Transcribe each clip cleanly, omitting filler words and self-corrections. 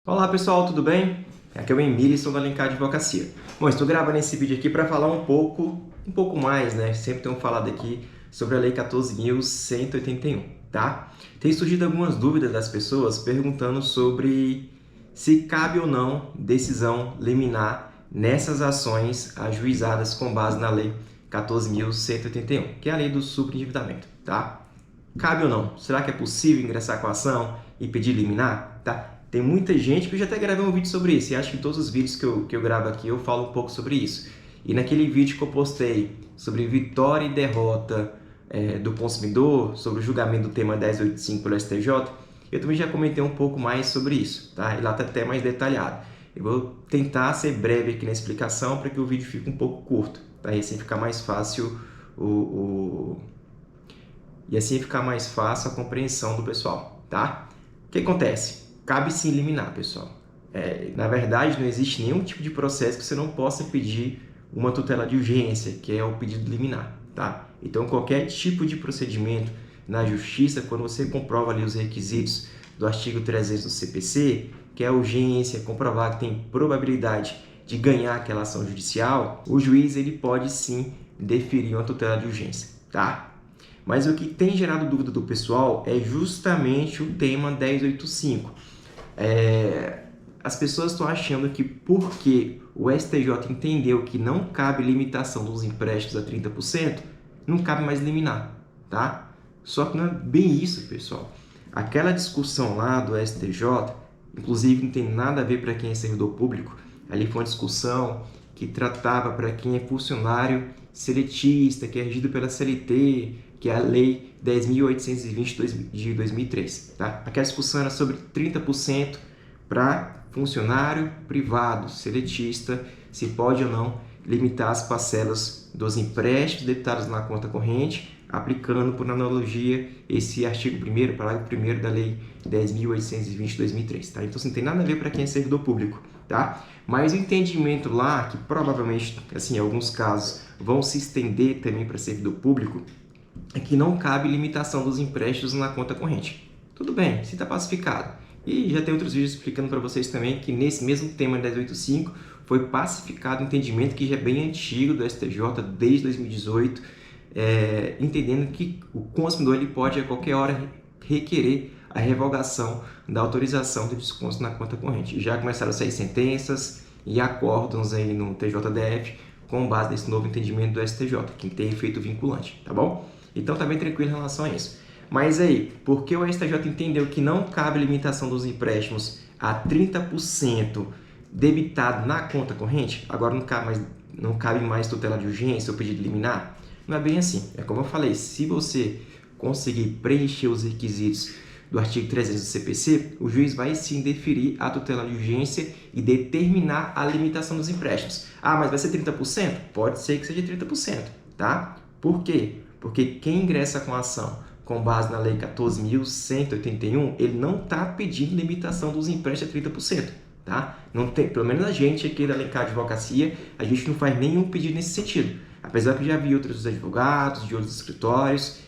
Olá pessoal, tudo bem? Aqui é o Emílio, sou da Alencar Advocacia. Bom, estou gravando esse vídeo aqui para falar um pouco mais, né? Sempre tenho falado aqui sobre a Lei 14.181, tá? Tem surgido algumas dúvidas das pessoas perguntando sobre se cabe ou não decisão liminar nessas ações ajuizadas com base na Lei 14.181, que é a lei do superendividamento, tá? Cabe ou não? Será que é possível ingressar com a ação e pedir liminar? Tá? Tem muita gente que eu já até gravei um vídeo sobre isso, e acho que em todos os vídeos que eu gravo aqui eu falo um pouco sobre isso. E naquele vídeo que eu postei sobre vitória e derrota do consumidor, sobre o julgamento do tema 1085 pelo STJ, eu também já comentei um pouco mais sobre isso, tá? E lá está até mais detalhado. Eu vou tentar ser breve aqui na explicação para que o vídeo fique um pouco curto, tá? E assim ficar mais fácil a compreensão do pessoal, tá? O que acontece? Cabe sim liminar, pessoal. Na verdade, não existe nenhum tipo de processo que você não possa pedir uma tutela de urgência, que é o pedido liminar, tá? Então, qualquer tipo de procedimento na justiça, quando você comprova ali os requisitos do artigo 300 do CPC, que é a urgência, comprovar que tem probabilidade de ganhar aquela ação judicial, o juiz ele pode sim deferir uma tutela de urgência, tá? Mas o que tem gerado dúvida do pessoal é justamente o tema 1085. As pessoas estão achando que porque o STJ entendeu que não cabe limitação dos empréstimos a 30%, não cabe mais liminar, tá? Só que não é bem isso, pessoal. Aquela discussão lá do STJ, inclusive não tem nada a ver para quem é servidor público, ali foi uma discussão que tratava para quem é funcionário seletista, que é regido pela CLT, que é a Lei 10.820 de 2003. Tá? Aquela discussão era sobre 30% para funcionário privado, seletista, se pode ou não limitar as parcelas dos empréstimos debitados na conta corrente, aplicando, por analogia, esse artigo 1º, parágrafo 1º da Lei 10.820 de 2003. Tá? Então, assim, não tem nada a ver para quem é servidor público. Tá? Mas o entendimento lá, que provavelmente, assim, em alguns casos, vão se estender também para servidor público, é que não cabe limitação dos empréstimos na conta corrente. Tudo bem, se está pacificado. E já tem outros vídeos explicando para vocês também que nesse mesmo tema 1085 foi pacificado o entendimento que já é bem antigo do STJ, desde 2018, entendendo que o consumidor ele pode a qualquer hora requerer a revogação da autorização de desconto na conta corrente. Já começaram a sair sentenças e acórdãos aí no TJDF com base nesse novo entendimento do STJ, que tem efeito vinculante, tá bom? Então tá bem tranquilo em relação a isso. Mas aí, por que o STJ entendeu que não cabe limitação dos empréstimos a 30% debitado na conta corrente? Agora não cabe mais tutela de urgência ou pedido liminar? Não é bem assim. É como eu falei, se você conseguir preencher os requisitos do artigo 300 do CPC, o juiz vai sim deferir a tutela de urgência e determinar a limitação dos empréstimos. Ah, mas vai ser 30%? Pode ser que seja 30%, tá? Por quê? Porque quem ingressa com a ação com base na Lei 14.181, ele não está pedindo limitação dos empréstimos a 30%, tá? Não tem, pelo menos a gente aqui da Alencar Advocacia, a gente não faz nenhum pedido nesse sentido. Apesar que eu já vi outros advogados de outros escritórios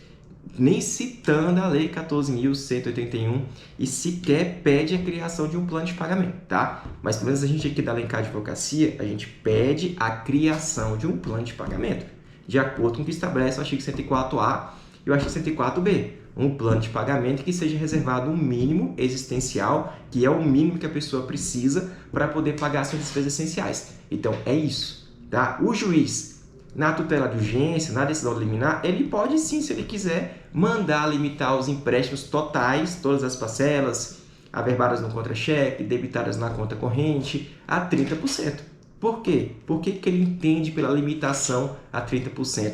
nem citando a Lei 14.181 e sequer pede a criação de um plano de pagamento, tá? Mas pelo menos a gente aqui da Alencar Advocacia, a gente pede a criação de um plano de pagamento, de acordo com o que estabelece o artigo 104A e o artigo 104B. Um plano de pagamento que seja reservado um mínimo existencial, que é o mínimo que a pessoa precisa para poder pagar suas despesas essenciais. Então, é isso, tá? O juiz, na tutela de urgência, na decisão liminar, ele pode sim, se ele quiser, mandar limitar os empréstimos totais, todas as parcelas, averbadas no contra-cheque, debitadas na conta corrente, a 30%. Por quê? Por que ele entende pela limitação a 30%?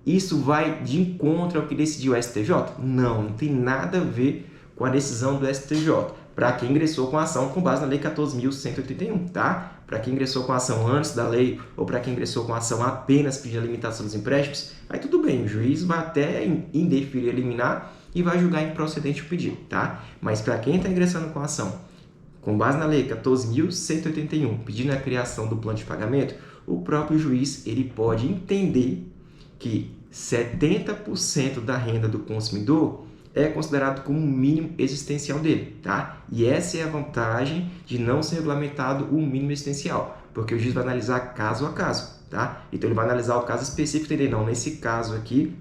Isso vai de encontro ao que decidiu o STJ? Não, não tem nada a ver com a decisão do STJ. Para quem ingressou com a ação com base na Lei 14.181, tá? Para quem ingressou com a ação antes da lei ou para quem ingressou com a ação apenas pedindo a limitação dos empréstimos, aí tudo bem, o juiz vai até indeferir eliminar e vai julgar improcedente o pedido, tá? Mas para quem está ingressando com a ação com base na Lei 14.181, pedindo a criação do plano de pagamento, o próprio juiz ele pode entender que 70% da renda do consumidor é considerado como o mínimo existencial dele, tá? E essa é a vantagem de não ser regulamentado o mínimo existencial, porque o juiz vai analisar caso a caso, tá? Então ele vai analisar o caso específico dele, não, nesse caso aqui,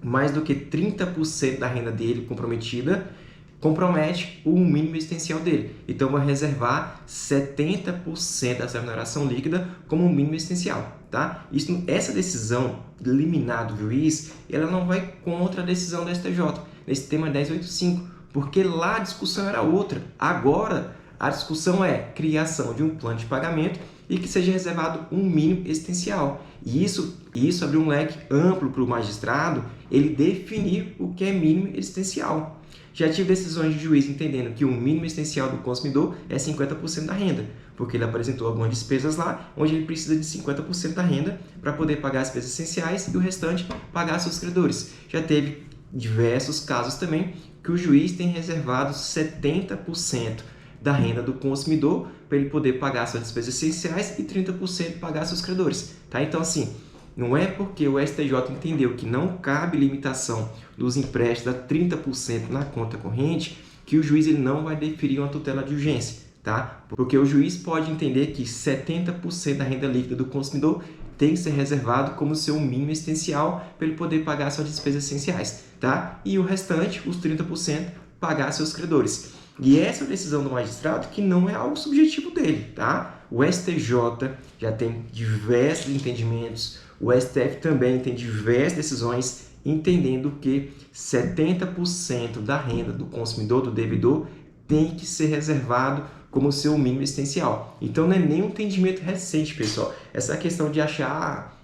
mais do que 30% da renda dele comprometida compromete o mínimo existencial dele. Então, vai reservar 70% dessa remuneração líquida como mínimo existencial, tá? Essa decisão liminar do juiz, ela não vai contra a decisão da STJ, nesse tema 1085, porque lá a discussão era outra. Agora, a discussão é criação de um plano de pagamento e que seja reservado um mínimo existencial. E isso abriu um leque amplo para o magistrado ele definir o que é mínimo existencial. Já tive decisões de juiz entendendo que o mínimo existencial do consumidor é 50% da renda, porque ele apresentou algumas despesas lá, onde ele precisa de 50% da renda para poder pagar as despesas essenciais e o restante pagar seus credores. Já teve diversos casos também que o juiz tem reservado 70% da renda do consumidor para ele poder pagar suas despesas essenciais e 30% pagar seus credores. Tá? Então, assim, não é porque o STJ entendeu que não cabe limitação dos empréstimos a 30% na conta corrente que o juiz ele não vai deferir uma tutela de urgência, tá? Porque o juiz pode entender que 70% da renda líquida do consumidor tem que ser reservado como seu mínimo existencial para ele poder pagar suas despesas essenciais, tá? E o restante, os 30%, pagar seus credores. E essa é a decisão do magistrado que não é algo subjetivo dele, tá? O STJ já tem diversos entendimentos, o STF também tem diversas decisões entendendo que 70% da renda do consumidor, do devedor, tem que ser reservado como seu mínimo existencial. Então, não é nem um entendimento recente, pessoal. Essa questão de achar...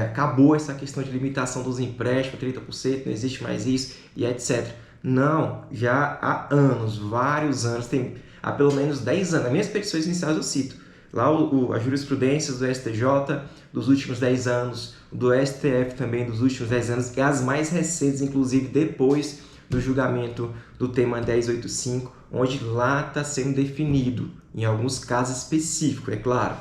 acabou essa questão de limitação dos empréstimos, 30%, não existe mais isso, e etc. Não, já há anos, vários anos, há pelo menos 10 anos, nas minhas petições iniciais eu cito, lá as jurisprudências do STJ dos últimos 10 anos, do STF também dos últimos 10 anos, e as mais recentes, inclusive depois do julgamento do tema 1085, onde lá está sendo definido, em alguns casos específicos, é claro,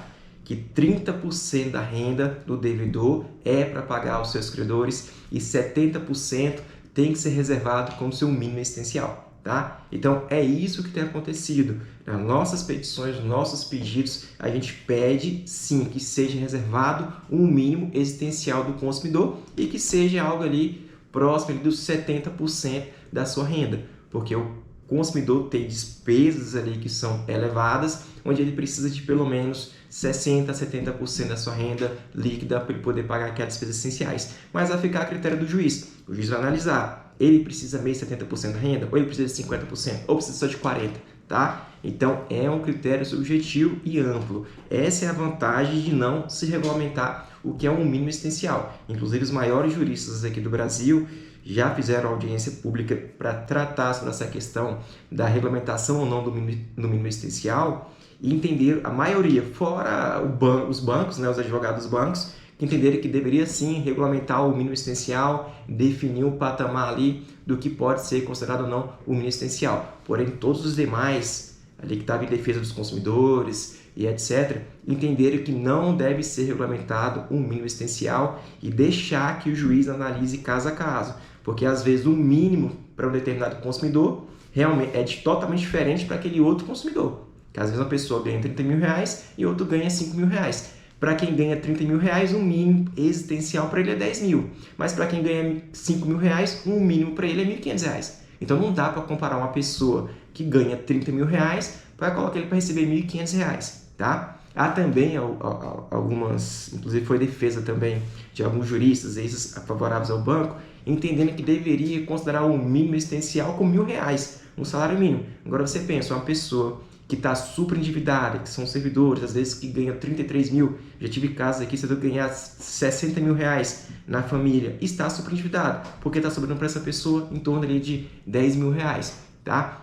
que 30% da renda do devedor é para pagar os seus credores e 70% tem que ser reservado como seu mínimo existencial. Tá? Então, é isso que tem acontecido. Nas nossas petições, nos nossos pedidos, a gente pede, sim, que seja reservado um mínimo existencial do consumidor e que seja algo ali próximo ali dos 70% da sua renda, porque o consumidor tem despesas ali que são elevadas, onde ele precisa de pelo menos 60% a 70% da sua renda líquida para ele poder pagar aquelas despesas essenciais. Mas vai ficar a critério do juiz. O juiz vai analisar. Ele precisa mesmo de 70% da renda? Ou ele precisa de 50%? Ou precisa só de 40%? Tá? Então, é um critério subjetivo e amplo. Essa é a vantagem de não se regulamentar o que é um mínimo existencial. Inclusive, os maiores juristas aqui do Brasil já fizeram audiência pública para tratar sobre essa questão da regulamentação ou não do mínimo existencial e entenderam, a maioria, fora os bancos, né, os advogados dos bancos, que entenderam que deveria sim regulamentar o mínimo existencial, definir um patamar ali do que pode ser considerado ou não o mínimo existencial. Porém, todos os demais, ali que estavam em defesa dos consumidores e etc., entenderam que não deve ser regulamentado um mínimo existencial e deixar que o juiz analise caso a caso, porque às vezes o mínimo para um determinado consumidor realmente é totalmente diferente para aquele outro consumidor. Que às vezes uma pessoa ganha 30 mil reais e outro ganha 5 mil reais. Para quem ganha 30 mil reais, o mínimo existencial para ele é 10 mil. Mas para quem ganha 5 mil reais, o mínimo para ele é 1.500 reais. Então não dá para comparar uma pessoa que ganha 30 mil reais para colocar ele para receber 1.500 reais. Tá? Há também algumas, inclusive foi defesa também de alguns juristas, esses favoráveis ao banco, entendendo que deveria considerar o mínimo existencial com R$1.000, um salário mínimo. Agora você pensa, uma pessoa que está super endividada, que são servidores, às vezes que ganham 33 mil, já tive casos aqui, você tem que ganhar 60 mil reais na família, está super endividado, porque está sobrando para essa pessoa em torno ali de 10 mil reais, tá?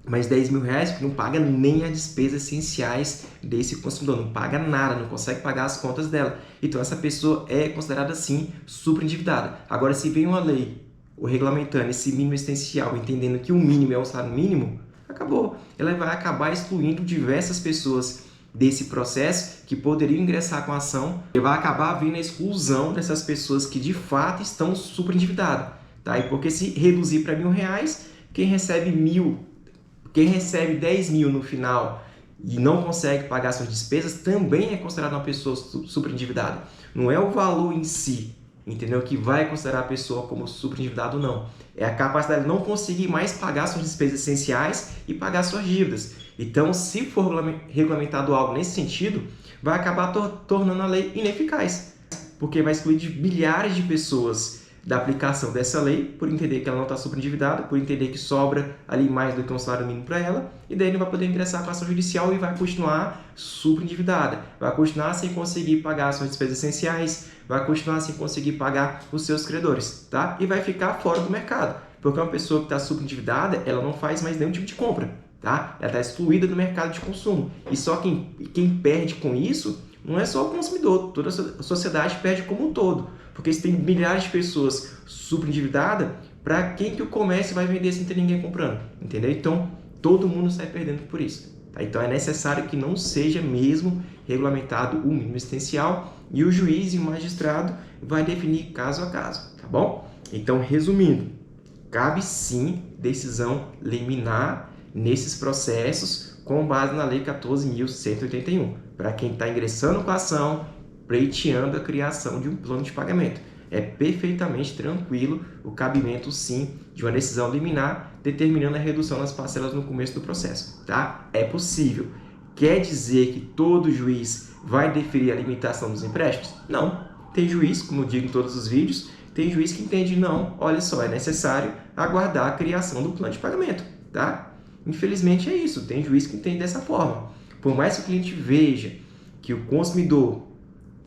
Mas 10 mil reais porque não paga nem as despesas essenciais desse consumidor, não paga nada, não consegue pagar as contas dela. Então essa pessoa é considerada assim super endividada. Agora, se vem uma lei regulamentando esse mínimo existencial, entendendo que o mínimo é um salário mínimo, acabou. Ela vai acabar excluindo diversas pessoas desse processo que poderiam ingressar com a ação e vai acabar vindo a exclusão dessas pessoas que de fato estão super endividadas. tá? E porque se reduzir para R$1.000, quem recebe 1.000, quem recebe 10 mil no final e não consegue pagar suas despesas, também é considerado uma pessoa superendividada. Não é o valor em si, entendeu? Que vai considerar a pessoa como superendividado, não. É a capacidade de não conseguir mais pagar suas despesas essenciais e pagar suas dívidas. Então, se for regulamentado algo nesse sentido, vai acabar tornando a lei ineficaz, porque vai excluir de milhares de pessoas da aplicação dessa lei, por entender que ela não está superendividada, por entender que sobra ali mais do que um salário mínimo para ela, e daí não vai poder ingressar com a ação judicial e vai continuar superendividada, vai continuar sem conseguir pagar suas despesas essenciais, vai continuar sem conseguir pagar os seus credores, tá? E vai ficar fora do mercado, porque uma pessoa que está superendividada, ela não faz mais nenhum tipo de compra, tá? Ela está excluída do mercado de consumo, e só quem perde com isso não é só o consumidor, toda a sociedade perde como um todo, porque se tem milhares de pessoas superendividadas, para quem que o comércio vai vender sem ter ninguém comprando, entendeu? Então, todo mundo sai perdendo por isso. Tá? Então, é necessário que não seja mesmo regulamentado o mínimo existencial e o juiz e o magistrado vai definir caso a caso, tá bom? Então, resumindo, cabe sim decisão liminar nesses processos com base na Lei 14.181, para quem está ingressando com a ação, pleiteando a criação de um plano de pagamento. É perfeitamente tranquilo o cabimento, sim, de uma decisão liminar determinando a redução das parcelas no começo do processo. Tá? É possível. Quer dizer que todo juiz vai deferir a limitação dos empréstimos? Não. Tem juiz, como eu digo em todos os vídeos, tem juiz que entende, não, olha só, é necessário aguardar a criação do plano de pagamento. Tá? Infelizmente é isso, tem juiz que entende dessa forma. Por mais que o cliente veja que o consumidor,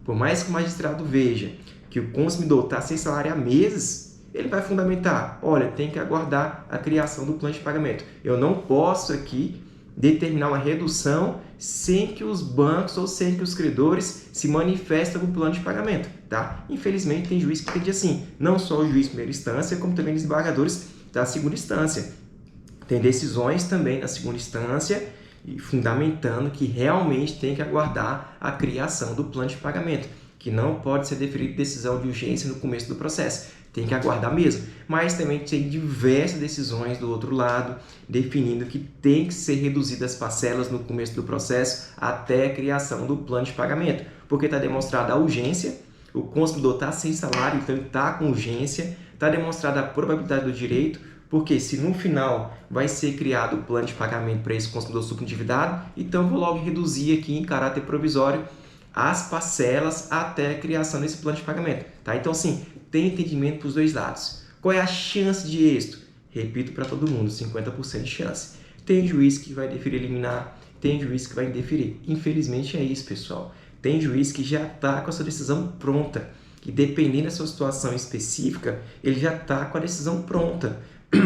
por mais que o magistrado veja que o consumidor está sem salário há meses, ele vai fundamentar, olha, tem que aguardar a criação do plano de pagamento. Eu não posso aqui determinar uma redução sem que os bancos ou sem que os credores se manifestem no plano de pagamento. Tá? Infelizmente, tem juiz que entende assim, não só o juiz de primeira instância, como também os desembargadores da segunda instância. Tem decisões também na segunda instância fundamentando que realmente tem que aguardar a criação do plano de pagamento, que não pode ser deferida decisão de urgência no começo do processo, tem que aguardar mesmo. Mas também tem diversas decisões do outro lado, definindo que tem que ser reduzidas as parcelas no começo do processo até a criação do plano de pagamento, porque está demonstrada a urgência, o consumidor está sem salário, então ele está com urgência, está demonstrada a probabilidade do direito, porque se no final vai ser criado o plano de pagamento para esse consumidor superendividado, então eu vou logo reduzir aqui em caráter provisório as parcelas até a criação desse plano de pagamento. Tá? Então, sim, tem entendimento para os dois lados. Qual é a chance de êxito? Repito para todo mundo, 50% de chance. Tem juiz que vai deferir liminar, tem juiz que vai indeferir. Infelizmente é isso, pessoal. Tem juiz que já está com a sua decisão pronta, que dependendo da sua situação específica, ele já está com a decisão pronta.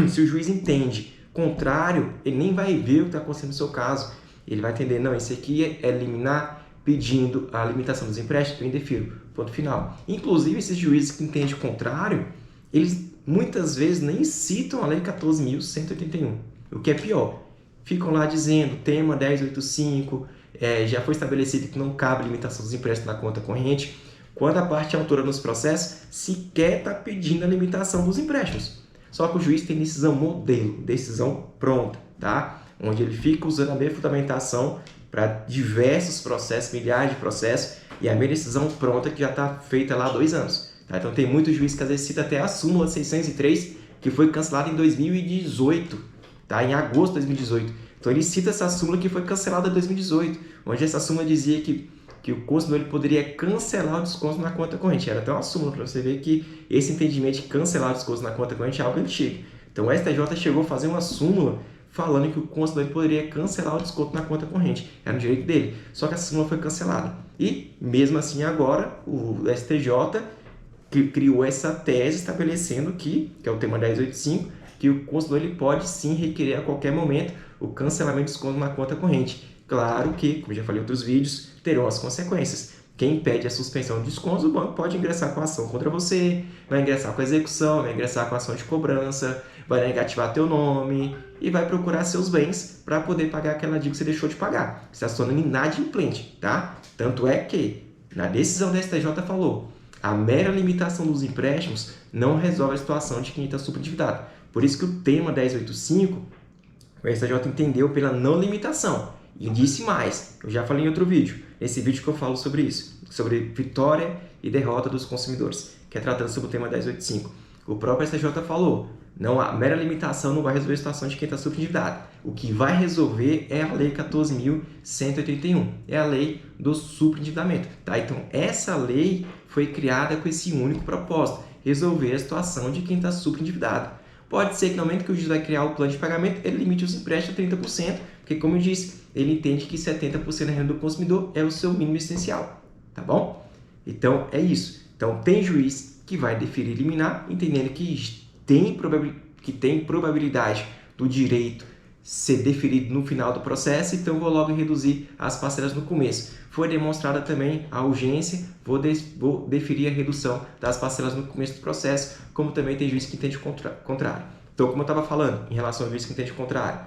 Se o juiz entende contrário, ele nem vai ver o que está acontecendo no seu caso. Ele vai entender, não, esse aqui é liminar pedindo a limitação dos empréstimos, eu indefiro, ponto final. Inclusive, esses juízes que entendem o contrário, eles muitas vezes nem citam a Lei 14.181, o que é pior. Ficam lá dizendo, tema 1085, já foi estabelecido que não cabe limitação dos empréstimos na conta corrente, quando a parte autora nos processos sequer está pedindo a limitação dos empréstimos. Só que o juiz tem decisão modelo, decisão pronta, tá? Onde ele fica usando a mesma fundamentação para diversos processos, milhares de processos, e a minha decisão pronta que já está feita lá há 2 anos. Tá? Então tem muito juiz que às vezes cita até a súmula 603, que foi cancelada em 2018, tá? Em agosto de 2018. Então ele cita essa súmula que foi cancelada em 2018, onde essa súmula dizia que o consumidor ele poderia cancelar o desconto na conta corrente. Era até uma súmula para você ver que esse entendimento de cancelar o desconto na conta corrente é algo antigo. Então o STJ chegou a fazer uma súmula falando que o consumidor poderia cancelar o desconto na conta corrente. Era um direito dele. Só que a súmula foi cancelada. E, mesmo assim, agora, o STJ criou essa tese estabelecendo que é o tema 1085, que o consumidor ele pode sim requerer a qualquer momento o cancelamento de desconto na conta corrente. Claro que, como já falei em outros vídeos, terão as consequências. Quem pede a suspensão de descontos, o banco pode ingressar com a ação contra você, vai ingressar com a execução, vai ingressar com a ação de cobrança, vai negativar teu nome e vai procurar seus bens para poder pagar aquela dívida que você deixou de pagar. Você está se tornando inadimplente, tá? Tanto é que, na decisão da STJ falou, a mera limitação dos empréstimos não resolve a situação de quem está superendividado. Por isso que o tema 1085, o STJ entendeu pela não limitação. E disse mais, eu já falei em outro vídeo, nesse vídeo que eu falo sobre isso, sobre vitória e derrota dos consumidores, que é tratando sobre o tema 1085. O próprio STJ falou, não, a mera limitação não vai resolver a situação de quem está superendividado. O que vai resolver é a Lei 14.181, é a lei do superendividamento. Tá? Então, essa lei foi criada com esse único propósito, resolver a situação de quem está superendividado. Pode ser que no momento que o juiz vai criar o plano de pagamento, ele limite os empréstimos a 30%, porque, como eu disse, ele entende que 70% da renda do consumidor é o seu mínimo essencial, tá bom? Então, é isso. Então, tem juiz que vai deferir liminar, entendendo que tem probabilidade do direito ser deferido no final do processo, então vou logo reduzir as parcelas no começo. Foi demonstrada também a urgência, vou deferir a redução das parcelas no começo do processo, como também tem juiz que entende o contrário. Então, como eu estava falando, em relação ao juiz que entende o contrário,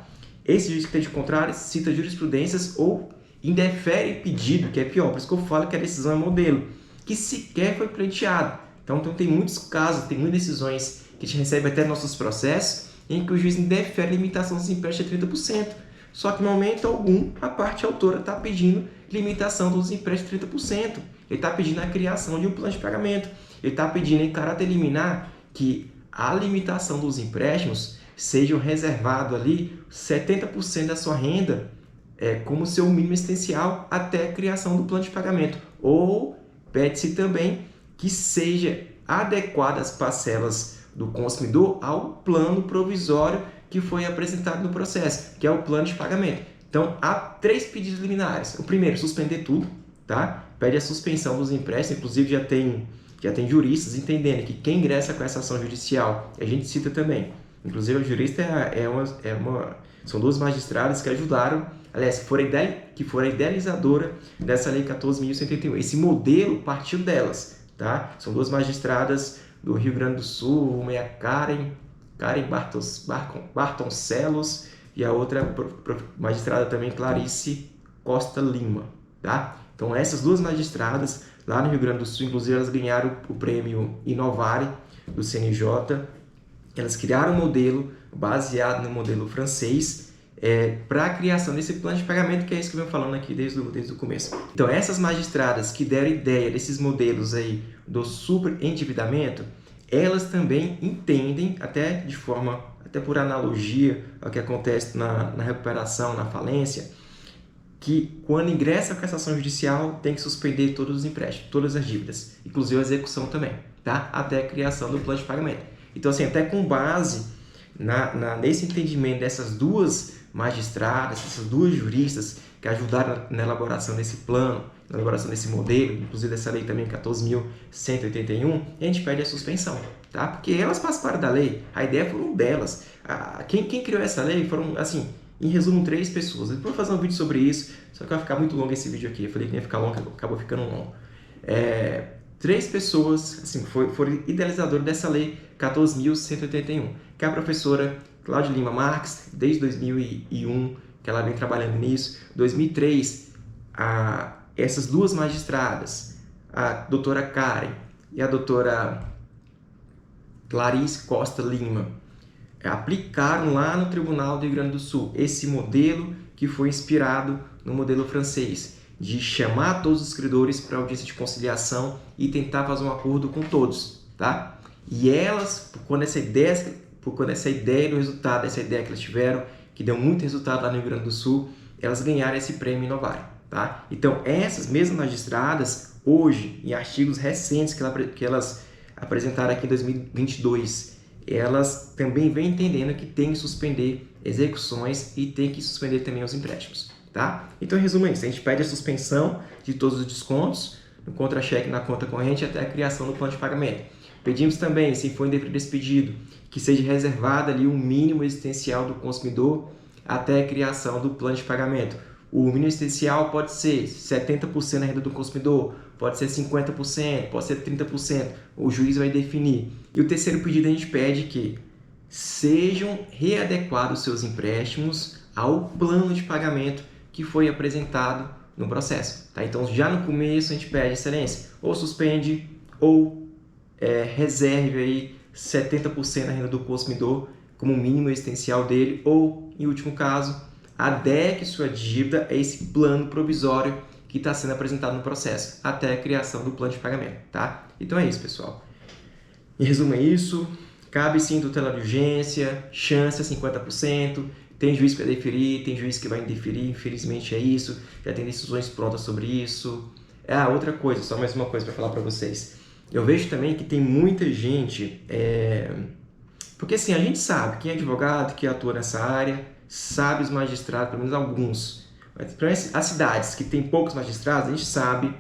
esse juiz que entende o contrário cita jurisprudências ou indefere pedido, que é pior, por isso que eu falo que a decisão é modelo, que sequer foi pleiteado. Então, tem muitos casos, tem muitas decisões que a gente recebe até nossos processos, em que o juiz indefere a limitação dos empréstimos a 30%. Só que, no momento algum, a parte autora está pedindo limitação dos empréstimos a 30%. Ele está pedindo a criação de um plano de pagamento. Ele está pedindo, em caráter liminar, que a limitação dos empréstimos sejam reservado ali 70% da sua renda como seu mínimo essencial até a criação do plano de pagamento. Ou pede-se também que seja adequada as parcelas do consumidor ao plano provisório que foi apresentado no processo, que é o plano de pagamento. Então, há 3 pedidos liminares. O primeiro, suspender tudo, tá? Pede a suspensão dos empréstimos, inclusive já tem juristas entendendo que quem ingressa com essa ação judicial, a gente cita também. Inclusive, o jurista são 2 magistradas que ajudaram, aliás, que foram a idealizadora dessa Lei 14.181. Esse modelo partiu delas, tá? São 2 magistradas do Rio Grande do Sul, uma é a Karen Bartoncelos e a outra magistrada também, Clarice Costa Lima, tá? Então, essas 2 magistradas lá no Rio Grande do Sul, inclusive elas ganharam o prêmio Inovare do CNJ. Elas criaram um modelo baseado no modelo francês para a criação desse plano de pagamento, que é isso que eu venho falando aqui desde o começo. Então, essas magistradas que deram ideia desses modelos aí do superendividamento, elas também entendem, até por analogia ao que acontece na recuperação, na falência, que quando ingressa a cassação judicial tem que suspender todos os empréstimos, todas as dívidas, inclusive a execução também, tá? Até a criação do plano de pagamento. Então, assim, até com base nesse entendimento dessas 2 magistradas, essas 2 juristas que ajudaram na elaboração desse plano, na elaboração desse modelo, inclusive dessa lei também 14.181, a gente pede a suspensão, tá? Porque elas participaram da lei, a ideia foi delas. Quem criou essa lei foram, assim, em resumo, 3 pessoas. Eu vou fazer um vídeo sobre isso, só que vai ficar muito longo esse vídeo aqui. Eu falei que ia ficar longo, acabou ficando longo. 3 pessoas assim, foram idealizadoras dessa lei 14.181, que é a professora Cláudia Lima Marques, desde 2001, que ela vem trabalhando nisso. 2003, essas 2 magistradas, a doutora Karen e a doutora Clarice Costa Lima, aplicaram lá no Tribunal do Rio Grande do Sul esse modelo que foi inspirado no modelo francês, de chamar todos os credores para audiência de conciliação e tentar fazer um acordo com todos, tá? E elas, quando essa ideia do resultado, essa ideia que elas tiveram, que deu muito resultado lá no Rio Grande do Sul, elas ganharam esse prêmio Inovare, tá? Então, essas mesmas magistradas, hoje, em artigos recentes que elas apresentaram aqui em 2022, elas também vêm entendendo que tem que suspender execuções e tem que suspender também os empréstimos, tá? Então, em resumo é isso. A gente pede a suspensão de todos os descontos no contra-cheque, na conta corrente, até a criação do plano de pagamento. Pedimos também, se for indeferido esse pedido, que seja reservado ali um mínimo existencial do consumidor até a criação do plano de pagamento. O mínimo existencial pode ser 70% da renda do consumidor, pode ser 50%, pode ser 30%. O juiz vai definir. E o terceiro pedido a gente pede que sejam readequados seus empréstimos ao plano de pagamento que foi apresentado no processo. Tá? Então, já no começo, a gente pede, excelência, ou suspende ou reserve aí 70% da renda do consumidor como mínimo existencial dele, ou, em último caso, adeque sua dívida a esse plano provisório que está sendo apresentado no processo, até a criação do plano de pagamento, tá? Então é isso, pessoal. Em resumo, é isso. Cabe sim tutela de urgência, chance é 50%, tem juiz que vai deferir, tem juiz que vai indeferir, infelizmente é isso, já tem decisões prontas sobre isso. Outra coisa, só mais uma coisa para falar para vocês. Eu vejo também que tem muita gente, porque assim, a gente sabe, quem é advogado, que atua nessa área, sabe os magistrados, pelo menos alguns. Mas para as cidades que tem poucos magistrados, a gente sabe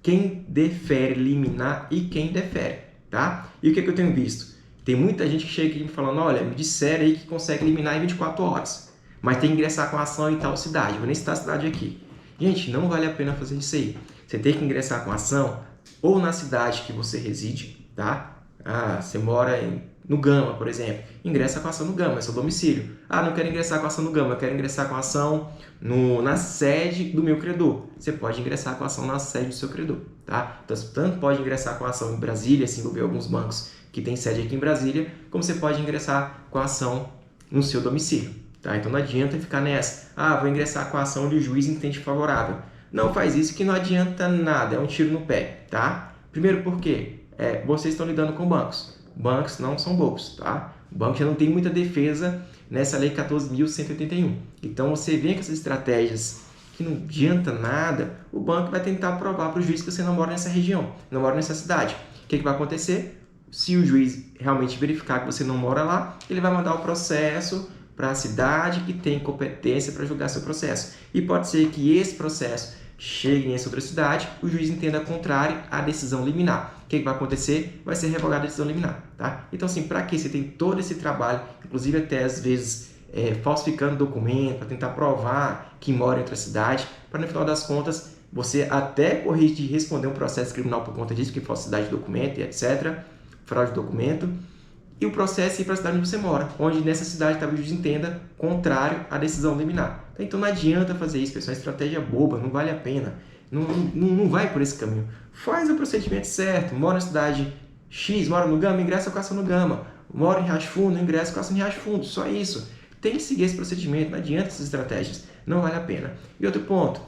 quem defere liminar e quem defere, tá? E o que eu tenho visto? Tem muita gente que chega aqui me falando, olha, me disseram aí que consegue eliminar em 24 horas, mas tem que ingressar com a ação em tal cidade. Vou nem citar a cidade aqui. Gente, não vale a pena fazer isso aí. Você tem que ingressar com a ação ou na cidade que você reside, tá? Você mora no Gama, por exemplo. Ingressa com a ação no Gama, é seu domicílio. Não quero ingressar com a ação no Gama, eu quero ingressar com a ação na sede do meu credor. Você pode ingressar com a ação na sede do seu credor, tá? Então, você tanto pode ingressar com a ação em Brasília, se envolver alguns bancos que tem sede aqui em Brasília, como você pode ingressar com a ação no seu domicílio, tá? Então não adianta ficar nessa, vou ingressar com a ação onde o juiz entende favorável. Não faz isso que não adianta nada, é um tiro no pé, tá? Primeiro porque vocês estão lidando com bancos. Bancos não são bobos, tá? O banco já não tem muita defesa nessa lei 14.181. Então você vem com essas estratégias que não adianta nada, o banco vai tentar provar para o juiz que você não mora nessa região, não mora nessa cidade. O que vai acontecer? Se o juiz realmente verificar que você não mora lá, ele vai mandar o processo para a cidade que tem competência para julgar seu processo. E pode ser que esse processo chegue nessa outra cidade, o juiz entenda contrário à decisão liminar. O que vai acontecer? Vai ser revogada a decisão liminar, tá? Então, assim, para que você tem todo esse trabalho, inclusive até às vezes falsificando documento, para tentar provar que mora em outra cidade, para no final das contas você até correr de responder um processo criminal por conta disso, que é falsidade de documento e etc., fraude de documento, e o processo ir para a cidade onde você mora, onde nessa cidade talvez o juiz entenda contrário à decisão liminar. Então não adianta fazer isso, pessoal, é uma estratégia boba, não vale a pena, não vai por esse caminho. Faz o procedimento certo, mora na cidade X, mora no Gama, ingressa com a ação no Gama, mora em Riacho Fundo, ingressa com a ação em Riacho Fundo, só isso. Tem que seguir esse procedimento, não adianta essas estratégias, não vale a pena. E outro ponto,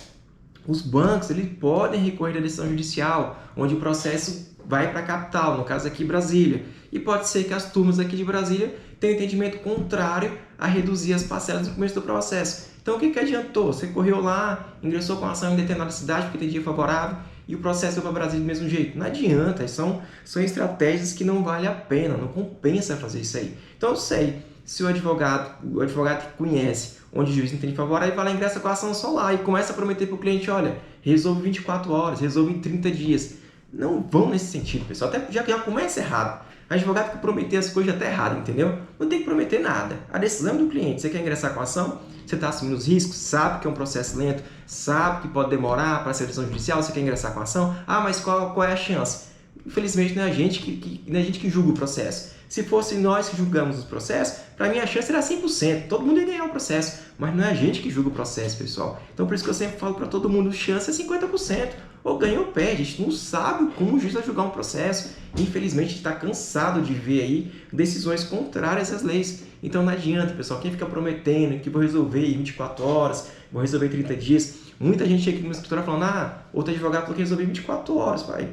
os bancos eles podem recorrer da decisão judicial, onde o processo vai para a capital, no caso aqui Brasília. E pode ser que as turmas aqui de Brasília tenham entendimento contrário a reduzir as parcelas no começo do processo. Então o que adiantou? Você correu lá, ingressou com a ação em determinada cidade porque tem dia favorável e o processo foi para Brasília do mesmo jeito. Não adianta, são estratégias que não vale a pena, não compensa fazer isso aí. Então eu sei, se o advogado que conhece onde o juiz entende favorável, vai lá, ingressa com a ação só lá e começa a prometer para o cliente, olha, resolve 24 horas, resolve em 30 dias. Não vão nesse sentido, pessoal. Até já começa errado. Advogado que prometer as coisas já está errado, entendeu? Não tem que prometer nada. A decisão é do cliente. Você quer ingressar com a ação? Você está assumindo os riscos? Sabe que é um processo lento? Sabe que pode demorar para ser decisão judicial? Você quer ingressar com a ação? Mas qual é a chance? Infelizmente, não é a gente que julga o processo. Se fosse nós que julgamos os processos, para mim a chance era 100%. Todo mundo ia ganhar o processo. Mas não é a gente que julga o processo, pessoal. Então, por isso que eu sempre falo para todo mundo, chance é 50%. Ou ganha ou perde. A gente não sabe como o juiz vai julgar um processo. Infelizmente, a gente está cansado de ver aí decisões contrárias às leis. Então, não adianta, pessoal. Quem fica prometendo que vou resolver em 24 horas, vou resolver em 30 dias. Muita gente chega aqui no meu escritório falando, outro advogado falou que resolver em 24 horas, pai.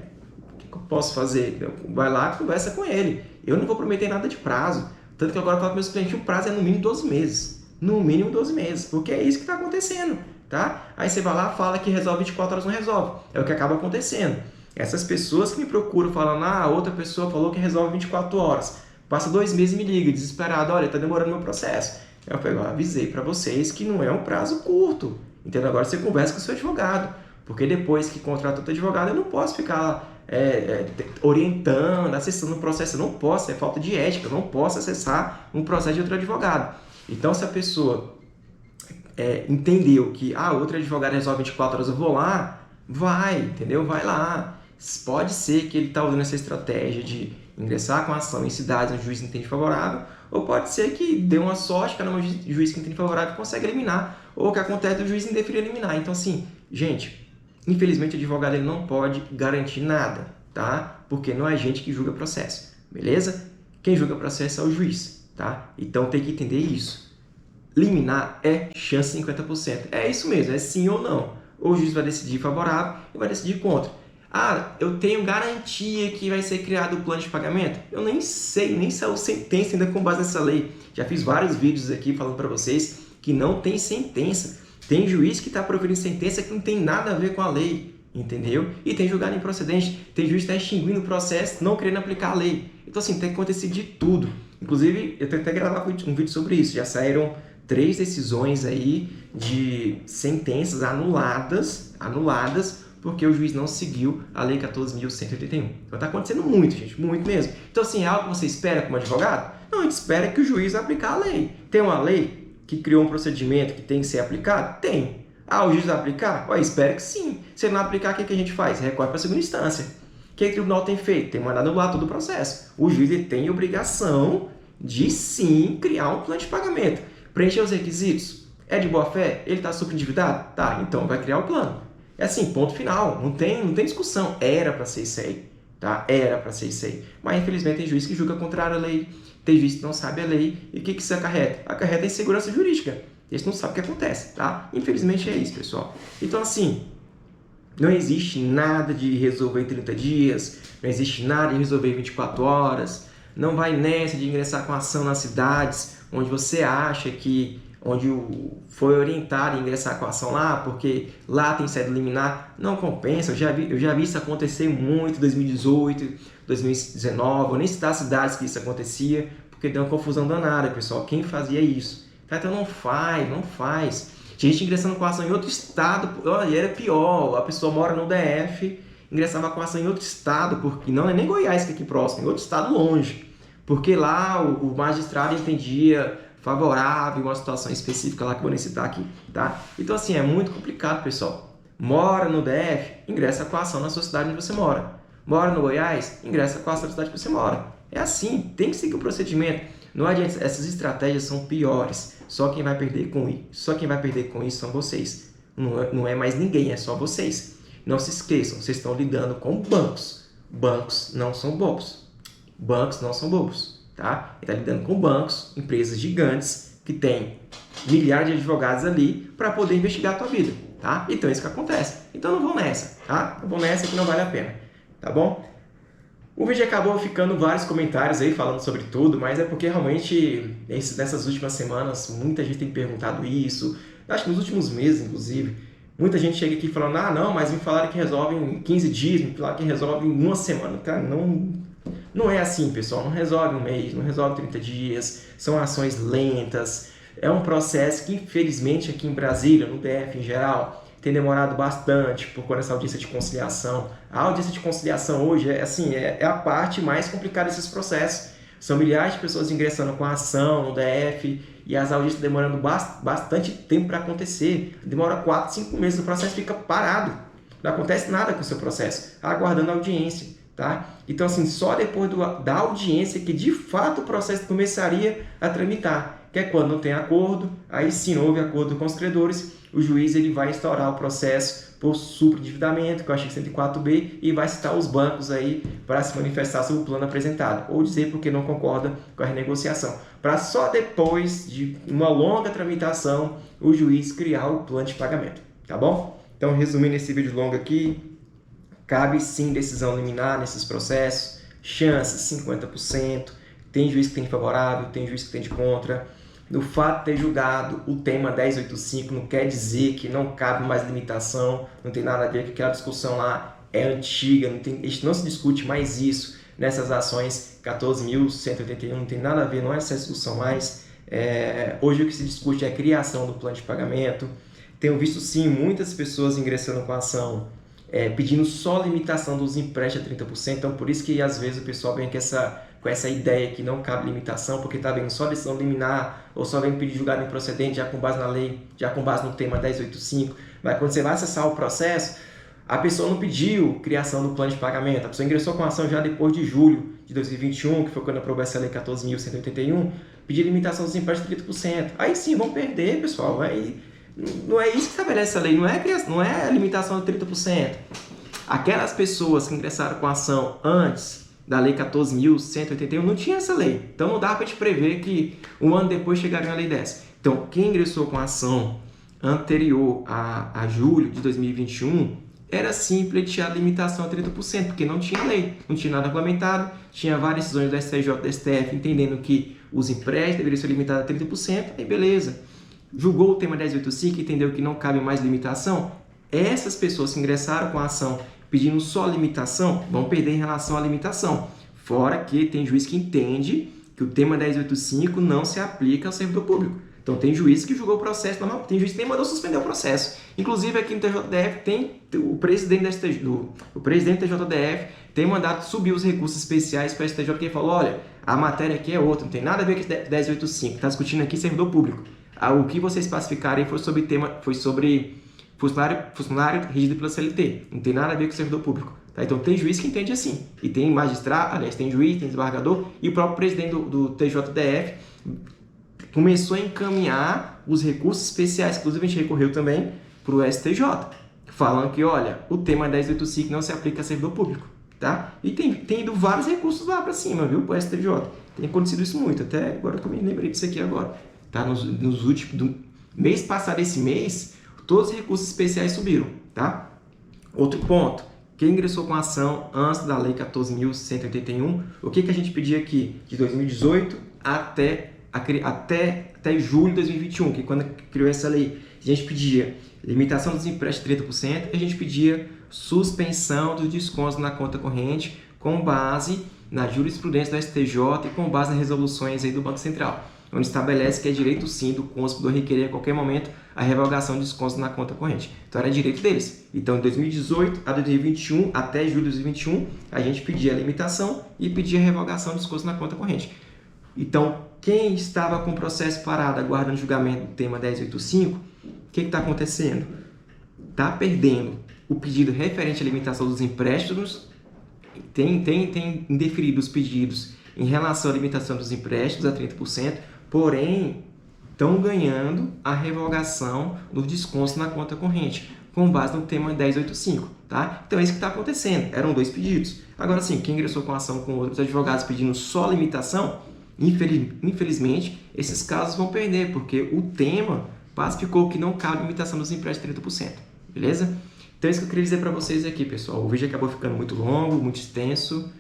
O que eu posso fazer? Vai lá, conversa com ele. Eu não vou prometer nada de prazo. Tanto que agora eu falo para meus clientes, o prazo é no mínimo 12 meses. No mínimo 12 meses. Porque é isso que está acontecendo. Tá? Aí você vai lá, fala que resolve 24 horas, não resolve. É o que acaba acontecendo. Essas pessoas que me procuram falando, outra pessoa falou que resolve 24 horas. Passa 2 meses e me liga, desesperado, olha, tá demorando meu processo. Eu avisei para vocês que não é um prazo curto. Entendeu? Agora você conversa com o seu advogado. Porque depois que contrata outro advogado, eu não posso ficar orientando, acessando o processo. Eu não posso, é falta de ética. Eu não posso acessar um processo de outro advogado. Então, se a pessoa entendeu que outro advogado resolve 24 horas, eu vou lá, vai, entendeu? Vai lá. Pode ser que ele está usando essa estratégia de ingressar com a ação em cidades onde o juiz entende favorável, ou pode ser que dê uma sorte, que o juiz que entende favorável consegue eliminar, ou que acontece o juiz indeferir eliminar. Então, assim, gente, infelizmente o advogado ele não pode garantir nada, tá? Porque não é a gente que julga processo, beleza? Quem julga processo é o juiz, tá? Então tem que entender isso. Liminar é chance 50%. É isso mesmo, é sim ou não. Ou o juiz vai decidir favorável e vai decidir contra. Ah, eu tenho garantia que vai ser criado o plano de pagamento? Eu nem sei, nem saiu sentença ainda com base nessa lei. Já fiz vários vídeos aqui falando para vocês que não tem sentença. Tem juiz que está proferindo sentença que não tem nada a ver com a lei, entendeu? E tem julgado improcedente. Tem juiz que está extinguindo o processo, não querendo aplicar a lei. Então, assim, tem que acontecer de tudo. Inclusive, eu tenho até gravar um vídeo sobre isso. Já saíram 3 decisões aí de sentenças anuladas porque o juiz não seguiu a Lei 14.181. Então está acontecendo muito, gente, muito mesmo. Então, assim, é algo que você espera como advogado? Não, a gente espera que o juiz aplique a lei. Tem uma lei que criou um procedimento que tem que ser aplicado? Tem. Ah, o juiz vai aplicar? Ué, espera que sim. Se ele não aplicar, o que a gente faz? Recorre para a segunda instância. O que o tribunal tem feito? Tem mandado anular todo o processo. O juiz ele tem obrigação de, sim, criar um plano de pagamento. Preencher os requisitos? É de boa fé? Ele está superendividado? Tá, então vai criar o plano. É assim, ponto final. Não tem discussão. Era para ser isso aí. Tá? Era para ser isso aí. Mas, infelizmente, tem juiz que julga contrário à lei. Tem juiz que não sabe a lei. E o que isso acarreta? Acarreta insegurança jurídica. Eles não sabem o que acontece. Tá? Infelizmente, é isso, pessoal. Então, assim, não existe nada de resolver em 30 dias. Não existe nada de resolver em 24 horas. Não vai nessa de ingressar com ação nas cidades onde você acha que onde foi orientado a ingressar com a ação lá, porque lá tem sede liminar, não compensa. Eu já vi isso acontecer muito em 2018, 2019, eu nem citar as cidades que isso acontecia, porque deu uma confusão danada, pessoal, quem fazia isso. Tá? Então não faz. Tinha gente ingressando com a ação em outro estado, olha, era pior, a pessoa mora no DF, ingressava com a ação em outro estado, porque não é nem Goiás que é aqui próximo, em outro estado longe, porque lá o magistrado entendia favorável, uma situação específica lá que eu vou nem citar aqui, tá? Então, assim, é muito complicado, pessoal. Mora no DF, ingressa com a ação na sua cidade onde você mora. Mora no Goiás, ingressa com a ação na cidade que você mora. É assim, tem que seguir o procedimento. Não adianta, essas estratégias são piores. Só quem vai perder com isso são vocês. Não é mais ninguém, é só vocês. Não se esqueçam, vocês estão lidando com bancos. Bancos não são bobos. Tá? Ele está lidando com bancos, empresas gigantes que têm milhares de advogados ali para poder investigar a tua vida, tá? Então é isso que acontece. Então não vão nessa, tá? Não vão nessa que não vale a pena, tá bom? O vídeo acabou ficando vários comentários aí falando sobre tudo, mas é porque realmente nessas últimas semanas muita gente tem perguntado isso. Acho que nos últimos meses, inclusive, muita gente chega aqui falando, ah, não, mas me falaram que resolve em 15 dias, me falaram que resolve em uma semana, tá? Não é assim, pessoal, não resolve um mês, não resolve 30 dias, são ações lentas, é um processo que, infelizmente, aqui em Brasília, no DF em geral, tem demorado bastante por conta dessa audiência de conciliação. A audiência de conciliação hoje é a parte mais complicada desses processos. São milhares de pessoas ingressando com a ação no DF e as audiências demorando bastante tempo para acontecer. Demora 4, 5 meses, o processo fica parado, não acontece nada com o seu processo, aguardando a audiência. Tá? Então, assim, só depois da audiência que de fato o processo começaria a tramitar, que é quando não tem acordo, aí sim houve acordo com os credores, o juiz ele vai instaurar o processo por superendividamento, que é o artigo 104b, e vai citar os bancos aí para se manifestar sobre o plano apresentado, ou dizer porque não concorda com a renegociação, para só depois de uma longa tramitação o juiz criar o plano de pagamento, tá bom? Então, resumindo esse vídeo longo aqui, cabe sim decisão liminar nesses processos, chances 50%, tem juiz que tem de favorável, tem juiz que tem de contra. No fato de ter julgado o tema 1085 não quer dizer que não cabe mais limitação, não tem nada a ver, que aquela discussão lá é antiga, não se discute mais isso nessas ações 14.181, não tem nada a ver, não é essa discussão mais. Hoje o que se discute é a criação do plano de pagamento. Tenho visto sim muitas pessoas ingressando com a ação pedindo só limitação dos empréstimos a 30%, então por isso que às vezes o pessoal vem com essa ideia que não cabe limitação, porque está vendo só decisão liminar, ou só vem pedir julgado improcedente já com base na lei, já com base no tema 1085, mas quando você vai acessar o processo, a pessoa não pediu criação do plano de pagamento, a pessoa ingressou com a ação já depois de julho de 2021, que foi quando aprovou essa lei 14.181, pedir limitação dos empréstimos de 30%. Aí sim, vão perder, pessoal, aí não é isso que estabelece essa lei, não é limitação de 30%. Aquelas pessoas que ingressaram com a ação antes da Lei 14.181 não tinha essa lei. Então não dá para te prever que um ano depois chegaria uma lei dessa. Então, quem ingressou com a ação anterior a julho de 2021, era sim pleitear a limitação a 30%, porque não tinha lei, não tinha nada regulamentado, tinha várias decisões do STJ e do STF entendendo que os empréstimos deveriam ser limitados a 30%, aí beleza. Julgou o tema 1085 e entendeu que não cabe mais limitação. Essas pessoas que ingressaram com a ação pedindo só limitação, vão perder em relação à limitação. Fora que tem juiz que entende que o tema 1085 não se aplica ao servidor público. Então, tem juiz que julgou o processo normal, tem juiz que nem mandou suspender o processo. Inclusive, aqui no TJDF, tem o presidente do TJDF tem mandado subir os recursos especiais para o STJ, que falou, olha, a matéria aqui é outra, não tem nada a ver com 1085, está discutindo aqui servidor público. O que vocês pacificarem foi sobre funcionário regido pela CLT, não tem nada a ver com o servidor público. Tá? Então, tem juiz que entende assim. E tem magistrado, aliás, tem juiz, tem desembargador, e o próprio presidente do TJDF começou a encaminhar os recursos especiais, inclusive a gente recorreu também para o STJ, falando que, olha, o tema 1085 não se aplica a servidor público, tá? E tem ido vários recursos lá para cima, viu, para o STJ. Tem acontecido isso muito, até agora que eu me lembrei disso aqui agora, tá? Nos últimos, mês passado, esse mês, todos os recursos especiais subiram, tá? Outro ponto, quem ingressou com a ação antes da Lei 14.181, o que a gente pedia aqui? De 2018 até julho de 2021, que quando criou essa lei, a gente pedia limitação dos empréstimos de 30% e a gente pedia suspensão dos descontos na conta corrente com base na jurisprudência do STJ e com base nas resoluções aí do Banco Central, onde estabelece que é direito sim do consumidor requerer a qualquer momento a revogação de descontos na conta corrente. Então era direito deles. Então, de 2018 a 2021, até julho de 2021, a gente pedia a limitação e pedia a revogação de descontos na conta corrente. Então, quem estava com o processo parado aguardando julgamento do tema 1085, o que está acontecendo? Está perdendo o pedido referente à limitação dos empréstimos, tem indeferido os pedidos em relação à limitação dos empréstimos a 30%, porém, estão ganhando a revogação dos descontos na conta corrente, com base no tema 1085, tá? Então, é isso que está acontecendo. Eram 2 pedidos. Agora sim, quem ingressou com a ação com outros advogados pedindo só limitação, infelizmente, esses casos vão perder, porque o tema pacificou que não cabe limitação dos empréstimos de 30%, beleza? Então, é isso que eu queria dizer para vocês aqui, pessoal. O vídeo acabou ficando muito longo, muito extenso,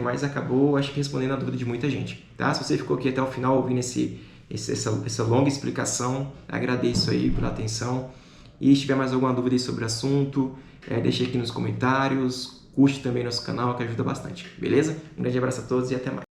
mas acabou, acho que, respondendo a dúvida de muita gente, tá? Se você ficou aqui até o final ouvindo essa longa explicação, agradeço aí pela atenção. E se tiver mais alguma dúvida aí sobre o assunto, deixe aqui nos comentários, curte também nosso canal, que ajuda bastante, beleza? Um grande abraço a todos e até mais.